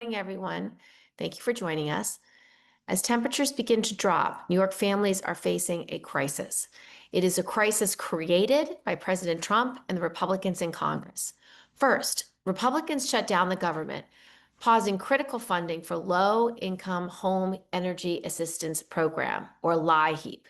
Morning, everyone. Thank you for joining us. As temperatures begin to drop, New York families are facing a crisis. It is a crisis created by President Trump and the Republicans in Congress. First, Republicans shut down the government, pausing critical funding for Low-Income Home Energy Assistance Program, or LIHEAP.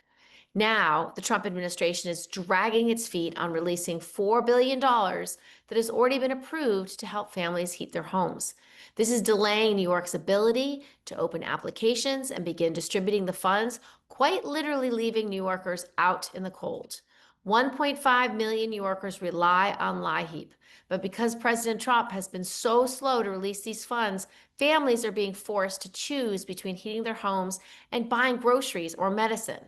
Now, the Trump administration is dragging its feet on releasing $4 billion that has already been approved to help families heat their homes. This is delaying New York's ability to open applications and begin distributing the funds, quite literally leaving New Yorkers out in the cold. 1.5 million New Yorkers rely on LIHEAP, but because President Trump has been so slow to release these funds, families are being forced to choose between heating their homes and buying groceries or medicine.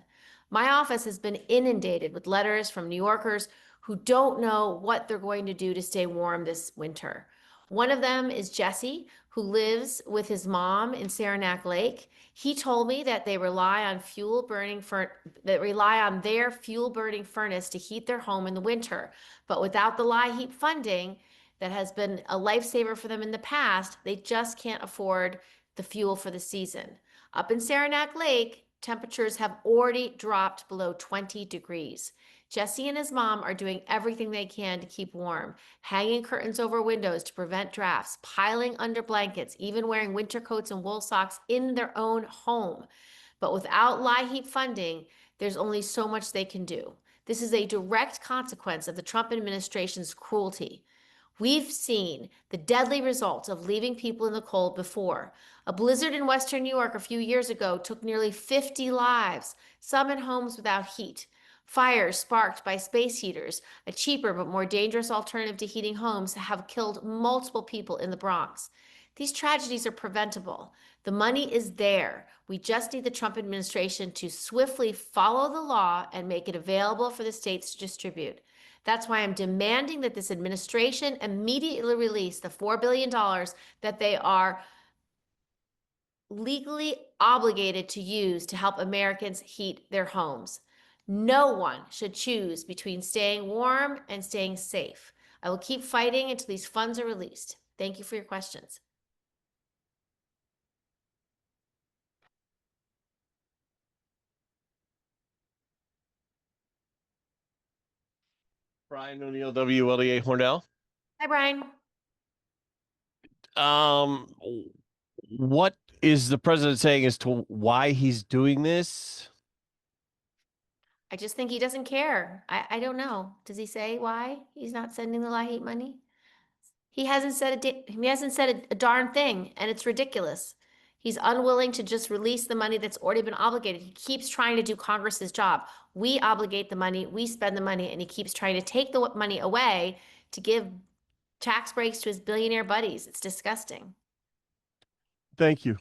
My office has been inundated with letters from New Yorkers who don't know what they're going to do to stay warm this winter. One of them is Jesse, who lives with his mom in Saranac Lake. He told me that they rely on their fuel burning furnace to heat their home in the winter. But without the LIHEAP funding that has been a lifesaver for them in the past, they just can't afford the fuel for the season. Up in Saranac Lake, temperatures have already dropped below 20 degrees. Jesse and his mom are doing everything they can to keep warm, hanging curtains over windows to prevent drafts, piling under blankets, even wearing winter coats and wool socks in their own home. But without LIHEAP funding, there's only so much they can do. This is a direct consequence of the Trump administration's cruelty. We've seen the deadly results of leaving people in the cold before. A blizzard in Western New York a few years ago took nearly 50 lives, some in homes without heat. Fires sparked by space heaters, a cheaper but more dangerous alternative to heating homes, have killed multiple people in the Bronx. These tragedies are preventable. The money is there. We just need the Trump administration to swiftly follow the law and make it available for the states to distribute. That's why I'm demanding that this administration immediately release the $4 billion that they are legally obligated to use to help Americans heat their homes. No one should choose between staying warm and staying safe. I will keep fighting until these funds are released. Thank you for your questions. Brian O'Neill, WLEA Hornell. Hi, Brian. Um, what is the president saying as to why he's doing this? I just think he doesn't care. I don't know. Does he say why he's not sending the LIHEAP money? He hasn't said a darn thing, and it's ridiculous. He's unwilling to just release the money that's already been obligated. He keeps trying to do Congress's job. We obligate the money, we spend the money, and he keeps trying to take the money away to give tax breaks to his billionaire buddies. It's disgusting. Thank you.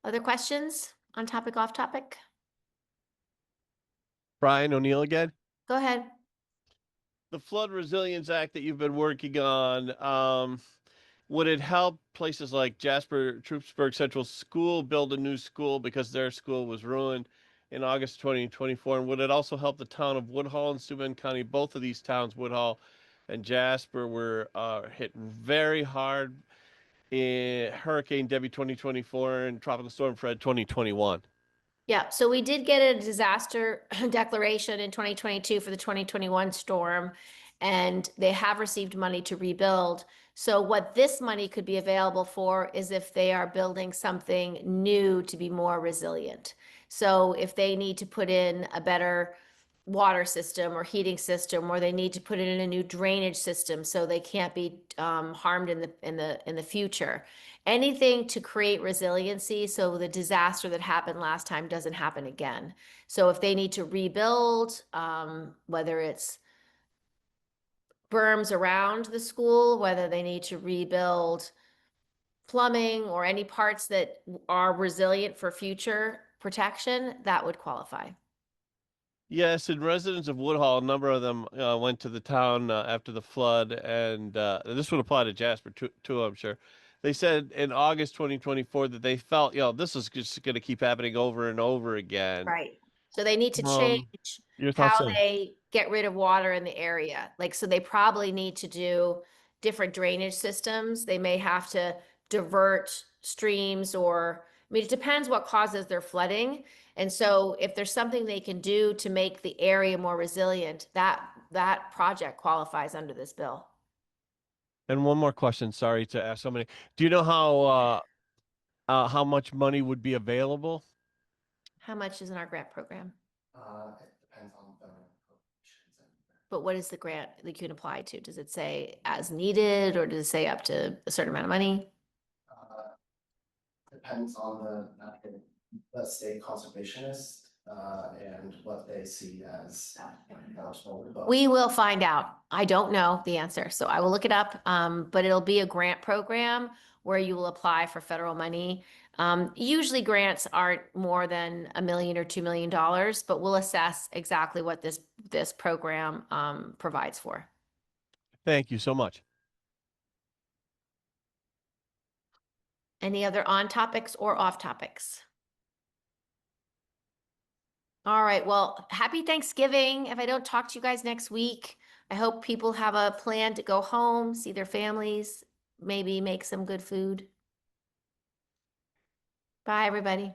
Other questions on topic, off topic? Brian O'Neill again. Go ahead. The Flood Resilience Act that you've been working on, would it help places like Jasper Troopsburg Central School build a new school because their school was ruined in August 2024? And would it also help the town of Woodhull and Steuben County? Both of these towns, Woodhull and Jasper, were hit very hard in Hurricane Debbie 2024 and Tropical Storm Fred 2021. Yeah, so we did get a disaster declaration in 2022 for the 2021 storm, and they have received money to rebuild. So what this money could be available for is if they are building something new to be more resilient. So if they need to put in a better water system or heating system, or they need to put it in a new drainage system so they can't be harmed in the future. Anything to create resiliency so the disaster that happened last time doesn't happen again. So if they need to rebuild, whether it's berms around the school, whether they need to rebuild plumbing or any parts that are resilient for future protection, that would qualify. Yes, and residents of Woodhull, a number of them went to the town after the flood, and this would apply to Jasper too, I'm sure. They said in August 2024 that they felt, this is just going to keep happening over and over again. Right. So they need to Um, change your thoughts how on? they get rid of water in the area. Like, so they probably need to do different drainage systems. They may have to divert streams, or, I mean, it depends what causes their flooding. And so if there's something they can do to make the area more resilient, that project qualifies under this bill. And one more question. Sorry to ask so many. Do you know how much money would be available? How much is in our grant program? It depends on the appropriations and But what is the grant that you can apply to? Does it say as needed, or does it say up to a certain amount of money? depends on the state conservationist, and what they see as eligible. But We will find out. I don't know the answer, so I will look it up. But it'll be a grant program where you will apply for federal money. Usually grants aren't more than $1 million or $2 million, but we'll assess exactly what this program provides for. Thank you so much. Any other on topics or off topics? All right, well, happy Thanksgiving. If I don't talk to you guys next week, I hope people have a plan to go home, see their families, maybe make some good food. Bye, everybody.